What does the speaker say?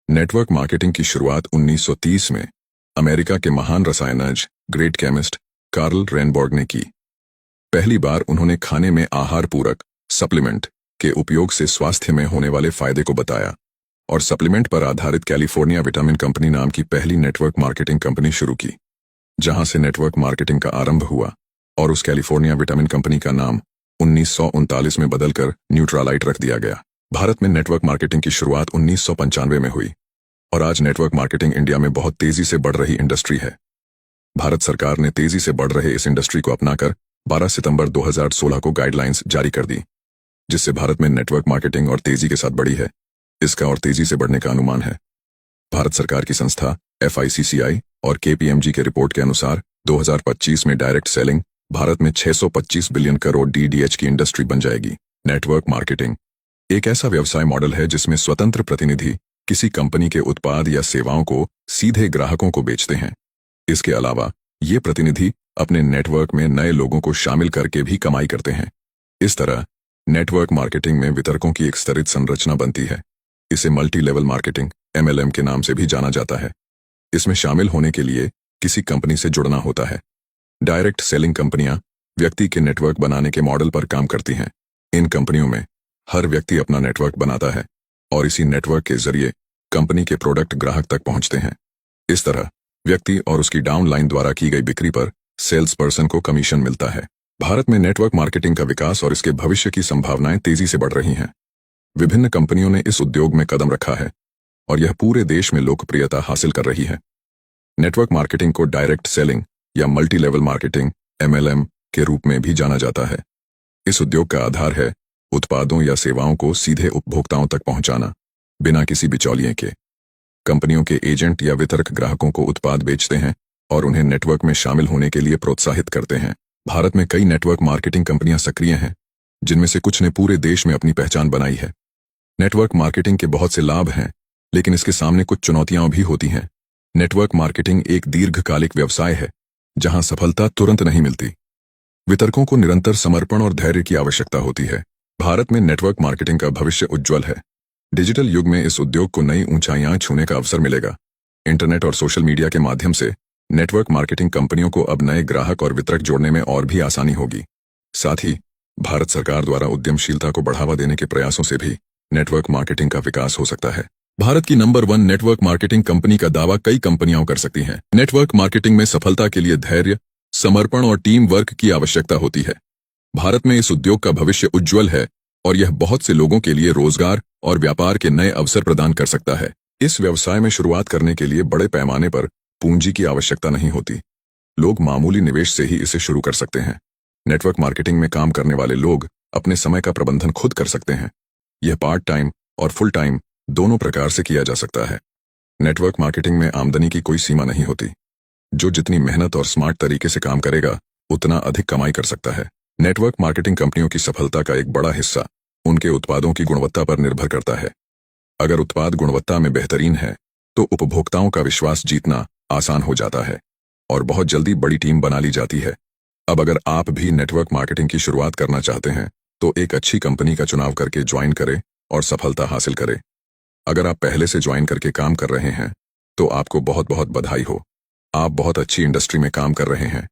Network marketing की शुरुआत 1930 में अमेरिका के महान रसायनज्ञ ग्रेट केमिस्ट कार्ल रेनबॉर्ग ने की। पहली बार उन्होंने खाने में आहार पूरक सप्लीमेंट के उपयोग से स्वास्थ्य में होने वाले फायदे को बताया और सप्लीमेंट पर आधारित कैलिफोर्निया विटामिन कंपनी नाम की पहली नेटवर्क मार्केटिंग कंपनी शुरू की, जहां से नेटवर्क मार्केटिंग का आरंभ हुआ और उस कैलिफोर्निया विटामिन कंपनी का नाम 1939 में बदलकर न्यूट्रालाइट रख दिया गया। भारत में नेटवर्क मार्केटिंग की शुरुआत 1995 में हुई और आज नेटवर्क मार्केटिंग इंडिया में बहुत तेजी से बढ़ रही इंडस्ट्री है। भारत सरकार ने तेजी से बढ़ रहे इस इंडस्ट्री को अपनाकर 12 सितंबर 2016 को गाइडलाइंस जारी कर दी, जिससे भारत में नेटवर्क मार्केटिंग और तेजी के साथ बढ़ी है। इसका और तेजी से बढ़ने का अनुमान है। भारत सरकार की संस्था FICCI और KPMG के रिपोर्ट के अनुसार 2025 में डायरेक्ट सेलिंग भारत में 625 बिलियन करोड़ DDH की इंडस्ट्री बन जाएगी। नेटवर्क मार्केटिंग एक ऐसा व्यवसाय मॉडल है जिसमें स्वतंत्र प्रतिनिधि किसी कंपनी के उत्पाद या सेवाओं को सीधे ग्राहकों को बेचते हैं। इसके अलावा ये प्रतिनिधि अपने नेटवर्क में नए लोगों को शामिल करके भी कमाई करते हैं। इस तरह नेटवर्क मार्केटिंग में वितरकों की एक स्तरित संरचना बनती है। इसे मल्टी लेवल मार्केटिंग MLM के नाम से भी जाना जाता है। इसमें शामिल होने के लिए किसी कंपनी से जुड़ना होता है। डायरेक्ट सेलिंग कंपनियां व्यक्ति के नेटवर्क बनाने के मॉडल पर काम करती हैं। इन कंपनियों में हर व्यक्ति अपना नेटवर्क बनाता है और इसी नेटवर्क के जरिए कंपनी के प्रोडक्ट ग्राहक तक पहुंचते हैं। इस तरह व्यक्ति और उसकी डाउनलाइन द्वारा की गई बिक्री पर सेल्स पर्सन को कमीशन मिलता है। भारत में नेटवर्क मार्केटिंग का विकास और इसके भविष्य की संभावनाएं तेजी से बढ़ रही हैं। विभिन्न कंपनियों ने इस उद्योग में कदम रखा है और यह पूरे देश में लोकप्रियता हासिल कर रही है। नेटवर्क मार्केटिंग को डायरेक्ट सेलिंग या मल्टी लेवल मार्केटिंग MLM के रूप में भी जाना जाता है। इस उद्योग का आधार है उत्पादों या सेवाओं को सीधे उपभोक्ताओं तक पहुंचाना, बिना किसी बिचौलिए के। कंपनियों के एजेंट या वितरक ग्राहकों को उत्पाद बेचते हैं और उन्हें नेटवर्क में शामिल होने के लिए प्रोत्साहित करते हैं। भारत में कई नेटवर्क मार्केटिंग कंपनियां सक्रिय हैं, जिनमें से कुछ ने पूरे देश में अपनी पहचान बनाई है। नेटवर्क मार्केटिंग के बहुत से लाभ हैं, लेकिन इसके सामने कुछ चुनौतियां भी होती हैं। नेटवर्क मार्केटिंग एक दीर्घकालिक व्यवसाय है, जहां सफलता तुरंत नहीं मिलती। वितरकों को निरंतर समर्पण और धैर्य की आवश्यकता होती है। भारत में नेटवर्क मार्केटिंग का भविष्य उज्जवल है। डिजिटल युग में इस उद्योग को नई ऊंचाइयां छूने का अवसर मिलेगा। इंटरनेट और सोशल मीडिया के माध्यम से नेटवर्क मार्केटिंग कंपनियों को अब नए ग्राहक और वितरक जोड़ने में और भी आसानी होगी। साथ ही भारत सरकार द्वारा उद्यमशीलता को बढ़ावा देने के प्रयासों से भी नेटवर्क मार्केटिंग का विकास हो सकता है। भारत की नंबर 1 नेटवर्क मार्केटिंग कंपनी का दावा कई कंपनियां कर सकती हैं। नेटवर्क मार्केटिंग में सफलता के लिए धैर्य, समर्पण और टीम वर्क की आवश्यकता होती है। भारत में इस उद्योग का भविष्य उज्जवल है और यह बहुत से लोगों के लिए रोजगार और व्यापार के नए अवसर प्रदान कर सकता है। इस व्यवसाय में शुरुआत करने के लिए बड़े पैमाने पर पूंजी की आवश्यकता नहीं होती। लोग मामूली निवेश से ही इसे शुरू कर सकते हैं। नेटवर्क मार्केटिंग में काम करने वाले लोग अपने समय का प्रबंधन खुद कर सकते हैं। यह पार्ट टाइम और फुल टाइम दोनों प्रकार से किया जा सकता है। नेटवर्क मार्केटिंग में आमदनी की कोई सीमा नहीं होती। जो जितनी मेहनत और स्मार्ट तरीके से काम करेगा, उतना अधिक कमाई कर सकता है। नेटवर्क मार्केटिंग कंपनियों की सफलता का एक बड़ा हिस्सा उनके उत्पादों की गुणवत्ता पर निर्भर करता है। अगर उत्पाद गुणवत्ता में बेहतरीन है, तो उपभोक्ताओं का विश्वास जीतना आसान हो जाता है और बहुत जल्दी बड़ी टीम बना ली जाती है। अब अगर आप भी नेटवर्क मार्केटिंग की शुरुआत करना चाहते हैं, तो एक अच्छी कंपनी का चुनाव करके ज्वाइन करें और सफलता हासिल करें। अगर आप पहले से ज्वाइन करके काम कर रहे हैं, तो आपको बहुत बहुत बधाई हो। आप बहुत अच्छी इंडस्ट्री में काम कर रहे हैं।